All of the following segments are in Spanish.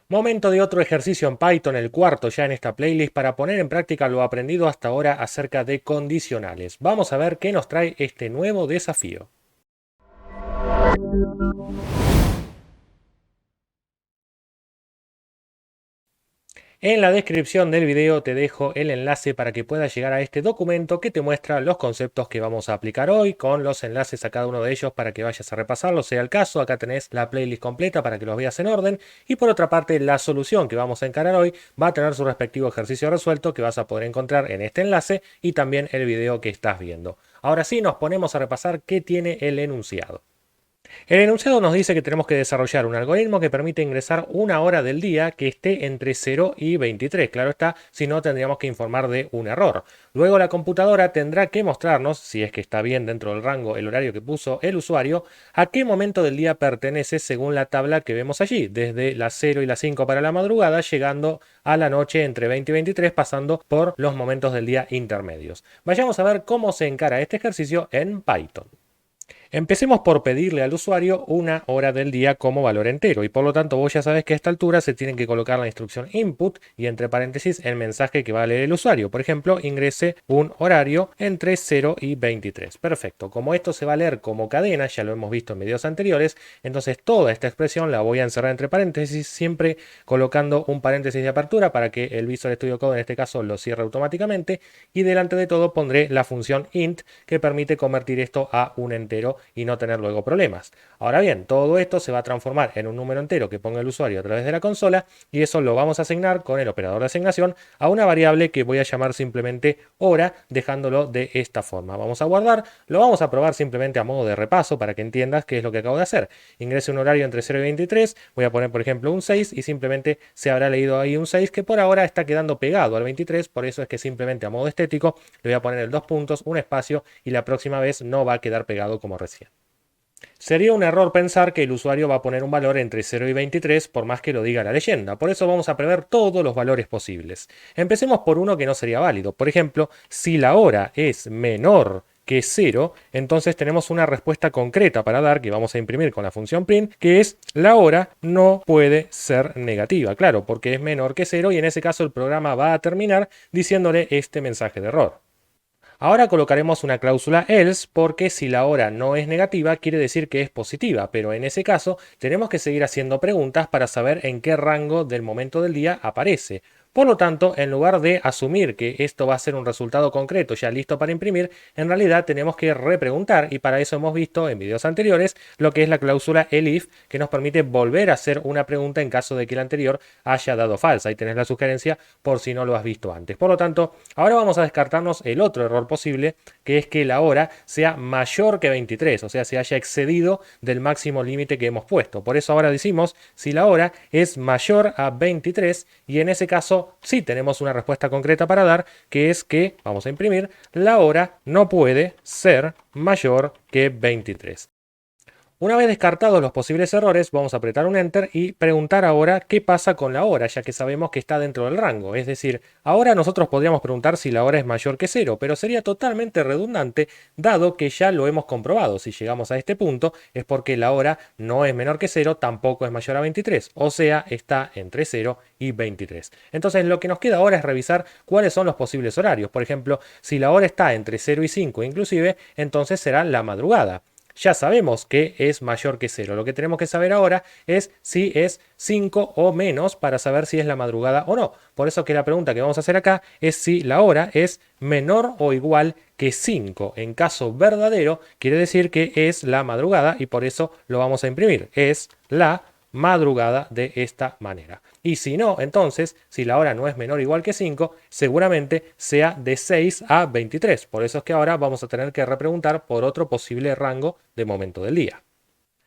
Momento de otro ejercicio en Python, el cuarto ya en esta playlist, para poner en práctica lo aprendido hasta ahora acerca de condicionales. Vamos a ver qué nos trae este nuevo desafío. En la descripción del video te dejo el enlace para que puedas llegar a este documento que te muestra los conceptos que vamos a aplicar hoy, con los enlaces a cada uno de ellos para que vayas a repasarlo, sea el caso. Acá tenés la playlist completa para que los veas en orden. Y por otra parte, la solución que vamos a encarar hoy va a tener su respectivo ejercicio resuelto que vas a poder encontrar en este enlace y también el video que estás viendo. Ahora sí, nos ponemos a repasar qué tiene el enunciado. El enunciado nos dice que tenemos que desarrollar un algoritmo que permite ingresar una hora del día que esté entre 0 y 23. Claro está, si no tendríamos que informar de un error. Luego la computadora tendrá que mostrarnos, si es que está bien dentro del rango el horario que puso el usuario, a qué momento del día pertenece según la tabla que vemos allí, desde las 0 y las 5 para la madrugada, llegando a la noche entre 20 y 23, pasando por los momentos del día intermedios. Vayamos a ver cómo se encara este ejercicio en Python. Empecemos por pedirle al usuario una hora del día como valor entero, y por lo tanto vos ya sabes que a esta altura se tiene que colocar la instrucción input y entre paréntesis el mensaje que va a leer el usuario. Por ejemplo, ingrese un horario entre 0 y 23. Perfecto. Como esto se va a leer como cadena, ya lo hemos visto en videos anteriores, entonces toda esta expresión la voy a encerrar entre paréntesis, siempre colocando un paréntesis de apertura para que el Visual Studio Code en este caso lo cierre automáticamente, y delante de todo pondré la función int que permite convertir esto a un entero y no tener luego problemas. Ahora bien, todo esto se va a transformar en un número entero que ponga el usuario a través de la consola, y eso lo vamos a asignar con el operador de asignación a una variable que voy a llamar simplemente hora, dejándolo de esta forma. Vamos a guardar, lo vamos a probar simplemente a modo de repaso para que entiendas qué es lo que acabo de hacer. Ingrese un horario entre 0 y 23, voy a poner por ejemplo un 6 y simplemente se habrá leído ahí un 6 que por ahora está quedando pegado al 23, por eso es que simplemente a modo estético le voy a poner el dos puntos, un espacio, y la próxima vez no va a quedar pegado como recién. Sería un error pensar que el usuario va a poner un valor entre 0 y 23 por más que lo diga la leyenda, por eso vamos a prever todos los valores posibles. Empecemos por uno que no sería válido. Por ejemplo, si la hora es menor que 0, entonces tenemos una respuesta concreta para dar, que vamos a imprimir con la función print, que es la hora no puede ser negativa. Claro, porque es menor que 0, y en ese caso el programa va a terminar diciéndole este mensaje de error. Ahora colocaremos una cláusula else porque si la hora no es negativa quiere decir que es positiva, pero en ese caso tenemos que seguir haciendo preguntas para saber en qué rango del momento del día aparece. Por lo tanto, en lugar de asumir que esto va a ser un resultado concreto ya listo para imprimir, en realidad tenemos que repreguntar, y para eso hemos visto en videos anteriores lo que es la cláusula elif, que nos permite volver a hacer una pregunta en caso de que la anterior haya dado falsa. Ahí tenés la sugerencia por si no lo has visto antes. Por lo tanto, ahora vamos a descartarnos el otro error posible, que es que la hora sea mayor que 23, o sea, se haya excedido del máximo límite que hemos puesto. Por eso ahora decimos si la hora es mayor a 23, y en ese caso sí tenemos una respuesta concreta para dar, que es que, vamos a imprimir, la hora no puede ser mayor que 23. Una vez descartados los posibles errores, vamos a apretar un Enter y preguntar ahora qué pasa con la hora, ya que sabemos que está dentro del rango. Es decir, ahora nosotros podríamos preguntar si la hora es mayor que 0, pero sería totalmente redundante, dado que ya lo hemos comprobado. Si llegamos a este punto es porque la hora no es menor que 0, tampoco es mayor a 23, o sea, está entre 0 y 23. Entonces lo que nos queda ahora es revisar cuáles son los posibles horarios. Por ejemplo, si la hora está entre 0 y 5 inclusive, entonces será la madrugada. Ya sabemos que es mayor que 0. Lo que tenemos que saber ahora es si es 5 o menos para saber si es la madrugada o no. Por eso que la pregunta que vamos a hacer acá es si la hora es menor o igual que 5. En caso verdadero, quiere decir que es la madrugada, y por eso lo vamos a imprimir. Es la madrugada de esta manera. Y si no, entonces, si la hora no es menor o igual que 5, seguramente sea de 6 a 23. Por eso es que ahora vamos a tener que repreguntar por otro posible rango de momento del día.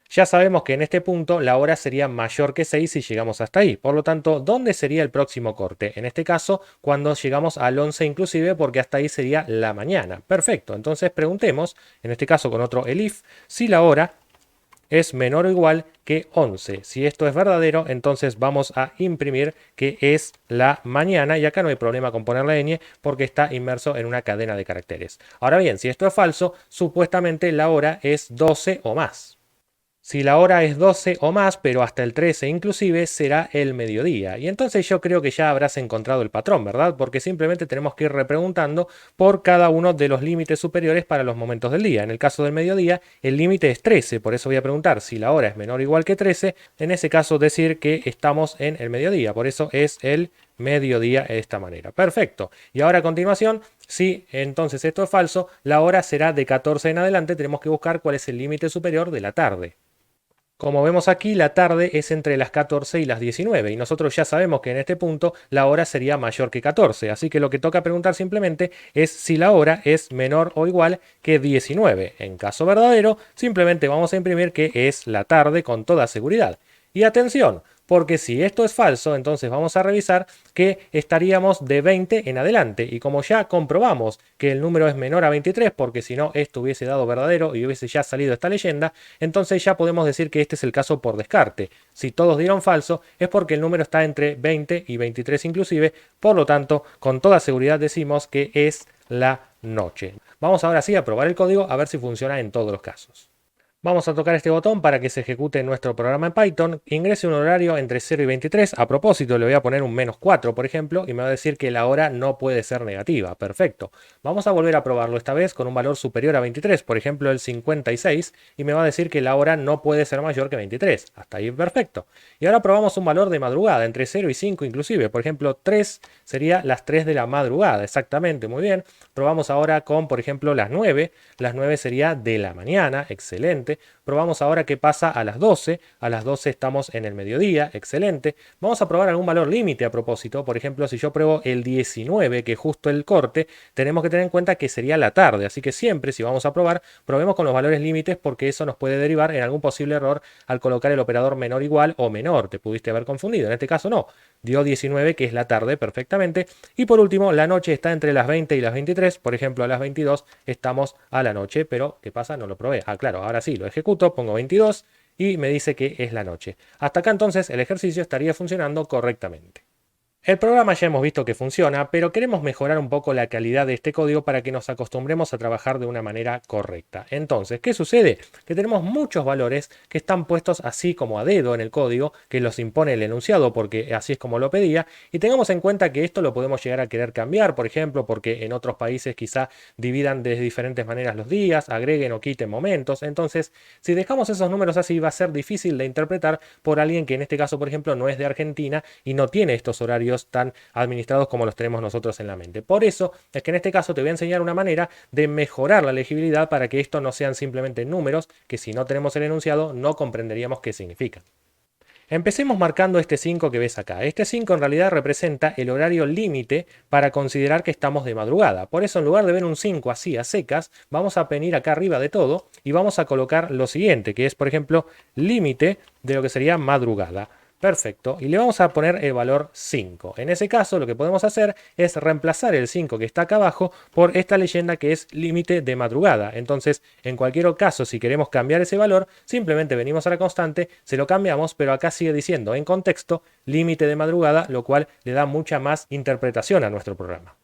Ya sabemos que en este punto la hora sería mayor que 6 si llegamos hasta ahí. Por lo tanto, ¿dónde sería el próximo corte? En este caso, cuando llegamos al 11 inclusive, porque hasta ahí sería la mañana. Perfecto, entonces preguntemos, en este caso con otro elif, si la hora es menor o igual que 11. Si esto es verdadero, entonces vamos a imprimir que es la mañana, y acá no hay problema con poner la ñ porque está inmerso en una cadena de caracteres. Ahora bien, si esto es falso, supuestamente la hora es 12 o más. Si la hora es 12 o más, pero hasta el 13 inclusive, será el mediodía. Y entonces yo creo que ya habrás encontrado el patrón, ¿verdad? Porque simplemente tenemos que ir repreguntando por cada uno de los límites superiores para los momentos del día. En el caso del mediodía, el límite es 13, por eso voy a preguntar si la hora es menor o igual que 13. En ese caso, decir que estamos en el mediodía, por eso es el mediodía de esta manera. Perfecto. Y ahora a continuación, si entonces esto es falso, la hora será de 14 en adelante. Tenemos que buscar cuál es el límite superior de la tarde. Como vemos aquí, la tarde es entre las 14 y las 19 y nosotros ya sabemos que en este punto la hora sería mayor que 14, así que lo que toca preguntar simplemente es si la hora es menor o igual que 19. En caso verdadero, simplemente vamos a imprimir que es la tarde con toda seguridad. Y atención, porque si esto es falso, entonces vamos a revisar que estaríamos de 20 en adelante. Y como ya comprobamos que el número es menor a 23, porque si no esto hubiese dado verdadero y hubiese ya salido esta leyenda, entonces ya podemos decir que este es el caso por descarte. Si todos dieron falso, es porque el número está entre 20 y 23 inclusive, por lo tanto, con toda seguridad decimos que es la noche. Vamos ahora sí a probar el código a ver si funciona en todos los casos. Vamos a tocar este botón para que se ejecute nuestro programa en Python. Ingrese un horario entre 0 y 23. A propósito, le voy a poner un -4, por ejemplo, y me va a decir que la hora no puede ser negativa. Perfecto. Vamos a volver a probarlo esta vez con un valor superior a 23, por ejemplo el 56, y me va a decir que la hora no puede ser mayor que 23. Hasta ahí perfecto. Y ahora probamos un valor de madrugada, entre 0 y 5 inclusive. Por ejemplo, 3 sería las 3 de la madrugada. Exactamente, muy bien. Probamos ahora con, por ejemplo, las 9. Las 9 sería de la mañana. Excelente. Probamos ahora qué pasa a las 12. A las 12 estamos en el mediodía. Excelente. Vamos a probar algún valor límite a propósito. Por ejemplo, si yo pruebo el 19, que es justo el corte, tenemos que tener en cuenta que sería la tarde. Así que siempre, si vamos a probar, probemos con los valores límites porque eso nos puede derivar en algún posible error al colocar el operador menor igual o menor. Te pudiste haber confundido. En este caso no. Dio 19, que es la tarde, perfectamente. Y por último, la noche está entre las 20 y las 23. Por ejemplo, a las 22 estamos a la noche. Pero, ¿qué pasa? No lo probé. Ah, claro, ahora sí, lo ejecuto, pongo 22 y me dice que es la noche. Hasta acá entonces el ejercicio estaría funcionando correctamente. El programa ya hemos visto que funciona, pero queremos mejorar un poco la calidad de este código para que nos acostumbremos a trabajar de una manera correcta. Entonces, ¿qué sucede? Que tenemos muchos valores que están puestos así como a dedo en el código, que los impone el enunciado porque así es como lo pedía, y tengamos en cuenta que esto lo podemos llegar a querer cambiar, por ejemplo, porque en otros países quizá dividan de diferentes maneras los días, agreguen o quiten momentos. Entonces, si dejamos esos números así, va a ser difícil de interpretar por alguien que en este caso, por ejemplo, no es de Argentina y no tiene estos horarios tan administrados como los tenemos nosotros en la mente. Por eso es que en este caso te voy a enseñar una manera de mejorar la legibilidad para que esto no sean simplemente números que si no tenemos el enunciado no comprenderíamos qué significan. Empecemos marcando este 5 que ves acá. Este 5 en realidad representa el horario límite para considerar que estamos de madrugada. Por eso en lugar de ver un 5 así a secas, vamos a venir acá arriba de todo y vamos a colocar lo siguiente, que es por ejemplo límite de lo que sería madrugada. Perfecto, y le vamos a poner el valor 5. En ese caso lo que podemos hacer es reemplazar el 5 que está acá abajo por esta leyenda que es límite de madrugada. Entonces, en cualquier caso, si queremos cambiar ese valor, simplemente venimos a la constante, se lo cambiamos, pero acá sigue diciendo en contexto límite de madrugada, lo cual le da mucha más interpretación a nuestro programa.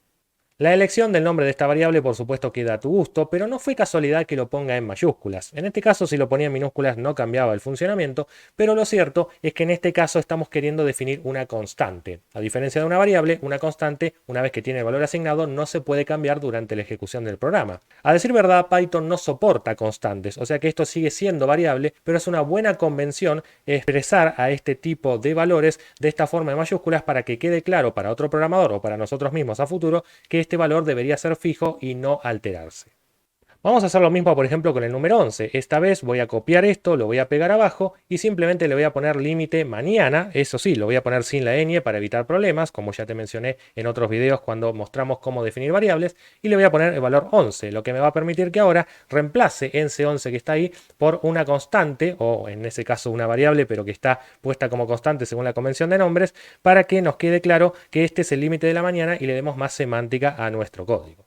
La elección del nombre de esta variable por supuesto queda a tu gusto, pero no fue casualidad que lo ponga en mayúsculas. En este caso si lo ponía en minúsculas no cambiaba el funcionamiento, pero lo cierto es que en este caso estamos queriendo definir una constante. A diferencia de una variable, una constante, una vez que tiene el valor asignado, no se puede cambiar durante la ejecución del programa. A decir verdad, Python no soporta constantes, o sea que esto sigue siendo variable, pero es una buena convención expresar a este tipo de valores de esta forma en mayúsculas para que quede claro para otro programador o para nosotros mismos a futuro que este valor debería ser fijo y no alterarse. Vamos a hacer lo mismo, por ejemplo, con el número 11. Esta vez voy a copiar esto, lo voy a pegar abajo y simplemente le voy a poner límite mañana. Eso sí, lo voy a poner sin la ñ para evitar problemas, como ya te mencioné en otros videos cuando mostramos cómo definir variables. Y le voy a poner el valor 11, lo que me va a permitir que ahora reemplace ese 11 que está ahí por una constante, o en ese caso una variable, pero que está puesta como constante según la convención de nombres, para que nos quede claro que este es el límite de la mañana y le demos más semántica a nuestro código.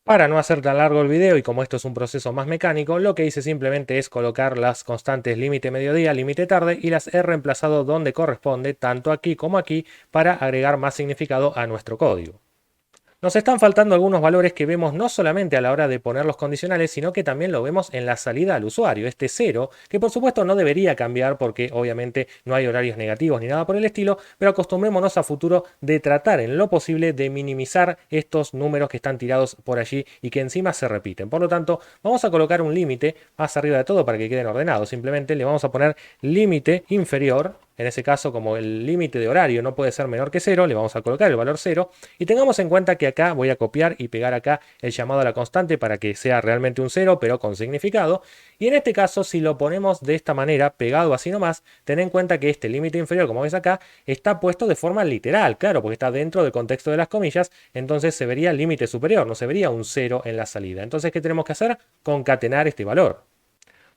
Para no hacer tan largo el video y como esto es un proceso más mecánico, lo que hice simplemente es colocar las constantes límite mediodía, límite tarde y las he reemplazado donde corresponde, tanto aquí como aquí, para agregar más significado a nuestro código. Nos están faltando algunos valores que vemos no solamente a la hora de poner los condicionales, sino que también lo vemos en la salida al usuario, este 0, que por supuesto no debería cambiar porque obviamente no hay horarios negativos ni nada por el estilo, pero acostumbrémonos a futuro de tratar en lo posible de minimizar estos números que están tirados por allí y que encima se repiten. Por lo tanto, vamos a colocar un límite más arriba de todo para que queden ordenados. Simplemente le vamos a poner límite inferior. En ese caso, como el límite de horario no puede ser menor que 0, le vamos a colocar el valor 0 y tengamos en cuenta que acá voy a copiar y pegar acá el llamado a la constante para que sea realmente un 0 pero con significado. Y en este caso, si lo ponemos de esta manera, pegado así nomás, ten en cuenta que este límite inferior, como ves acá, está puesto de forma literal, claro, porque está dentro del contexto de las comillas, entonces se vería el límite superior, no se vería un 0 en la salida. Entonces, ¿qué tenemos que hacer? Concatenar este valor.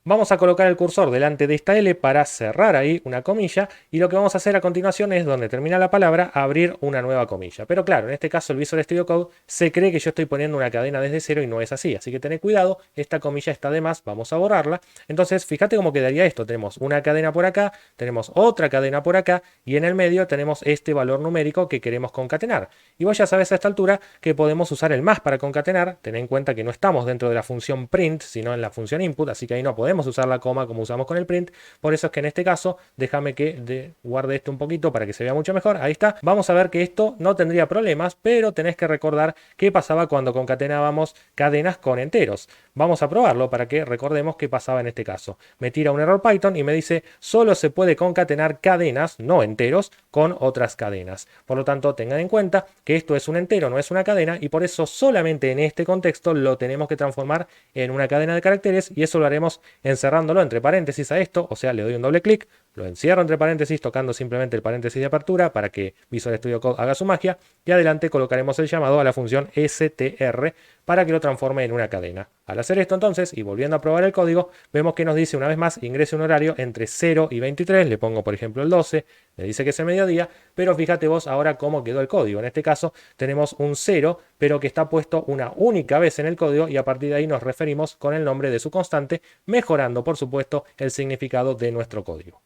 Vamos a colocar el cursor delante de esta L para cerrar ahí una comilla y lo que vamos a hacer a continuación es donde termina la palabra abrir una nueva comilla. Pero claro, en este caso el Visual Studio Code se cree que yo estoy poniendo una cadena desde cero y no es así. Así que tened cuidado, esta comilla está de más, vamos a borrarla. Entonces fíjate cómo quedaría esto. Tenemos una cadena por acá, tenemos otra cadena por acá y en el medio tenemos este valor numérico que queremos concatenar. Y vos ya sabes a esta altura que podemos usar el más para concatenar. Ten en cuenta que no estamos dentro de la función print, sino en la función input, así que ahí no podemos usar la coma como usamos con el print. Por eso es que en este caso, déjame que guarde esto un poquito para que se vea mucho mejor. Ahí está. Vamos a ver que esto no tendría problemas, pero tenés que recordar qué pasaba cuando concatenábamos cadenas con enteros. Vamos a probarlo para que recordemos qué pasaba en este caso. Me tira un error Python y me dice solo se puede concatenar cadenas, no enteros, con otras cadenas. Por lo tanto, tengan en cuenta que esto es un entero, no es una cadena, y por eso solamente en este contexto lo tenemos que transformar en una cadena de caracteres, y eso lo haremos encerrándolo entre paréntesis a esto, o sea, le doy un doble clic, lo encierro entre paréntesis tocando simplemente el paréntesis de apertura para que Visual Studio Code haga su magia, y adelante colocaremos el llamado a la función str para que lo transforme en una cadena. Al hacer esto entonces, y volviendo a probar el código, vemos que nos dice una vez más ingrese un horario entre 0 y 23, le pongo por ejemplo el 12, me dice que es el mediodía, pero fíjate vos ahora cómo quedó el código. En este caso tenemos un 0, pero que está puesto una única vez en el código y a partir de ahí nos referimos con el nombre de su constante, mejorando por supuesto el significado de nuestro código.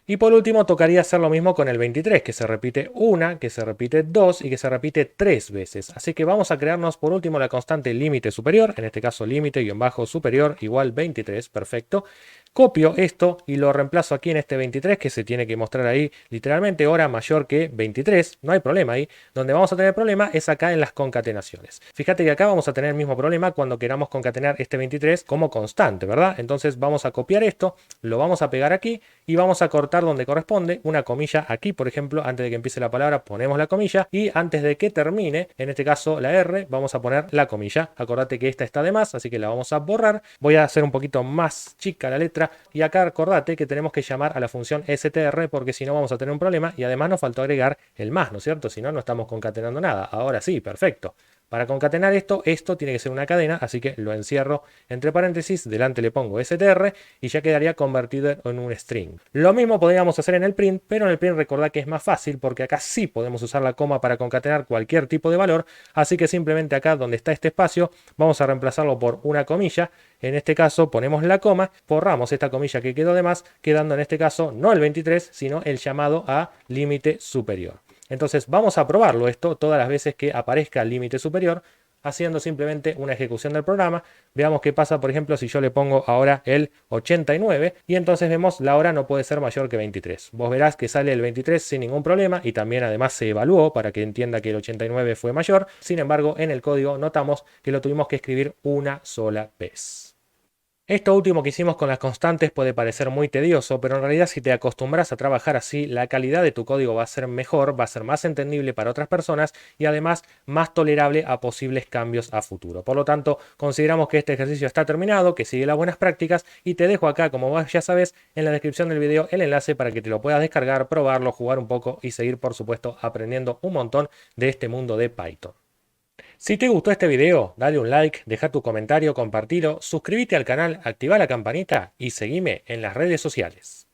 Y por último tocaría hacer lo mismo con el 23, que se repite una, que se repite dos y que se repite 3 veces. Así que vamos a crearnos por último la constante límite superior, en este caso límite-superior igual 23, perfecto. Copio esto y lo reemplazo aquí en este 23 que se tiene que mostrar ahí literalmente hora mayor que 23, no hay problema ahí. Donde vamos a tener problema es acá en las concatenaciones. Fíjate que acá vamos a tener el mismo problema cuando queramos concatenar este 23 como constante, ¿verdad? Entonces vamos a copiar esto, lo vamos a pegar aquí y vamos a cortar donde corresponde una comilla aquí, por ejemplo, antes de que empiece la palabra ponemos la comilla y antes de que termine, en este caso la R, vamos a poner la comilla. Acordate que esta está de más, así que la vamos a borrar. Voy a hacer un poquito más chica la letra y acá acordate que tenemos que llamar a la función str porque si no vamos a tener un problema y además nos faltó agregar el más, ¿no es cierto? Si no, no estamos concatenando nada. Ahora sí, perfecto. Para concatenar esto tiene que ser una cadena, así que lo encierro entre paréntesis, delante le pongo str y ya quedaría convertido en un string. Lo mismo podríamos hacer en el print, pero en el print recordad que es más fácil porque acá sí podemos usar la coma para concatenar cualquier tipo de valor, así que simplemente acá donde está este espacio vamos a reemplazarlo por una comilla. En este caso ponemos la coma, borramos esta comilla que quedó de más, quedando en este caso no el 23, sino el llamado a límite superior. Entonces vamos a probarlo esto todas las veces que aparezca el límite superior, haciendo simplemente una ejecución del programa. Veamos qué pasa, por ejemplo, si yo le pongo ahora el 89 y entonces vemos la hora no puede ser mayor que 23. Vos verás que sale el 23 sin ningún problema y también además se evaluó para que entienda que el 89 fue mayor. Sin embargo, en el código notamos que lo tuvimos que escribir una sola vez. Esto último que hicimos con las constantes puede parecer muy tedioso, pero en realidad si te acostumbras a trabajar así, la calidad de tu código va a ser mejor, va a ser más entendible para otras personas y además más tolerable a posibles cambios a futuro. Por lo tanto, consideramos que este ejercicio está terminado, que sigue las buenas prácticas y te dejo acá, como vos ya sabes, en la descripción del video el enlace para que te lo puedas descargar, probarlo, jugar un poco y seguir, por supuesto, aprendiendo un montón de este mundo de Python. Si te gustó este video, dale un like, deja tu comentario, compartilo, suscríbete al canal, activa la campanita y seguime en las redes sociales.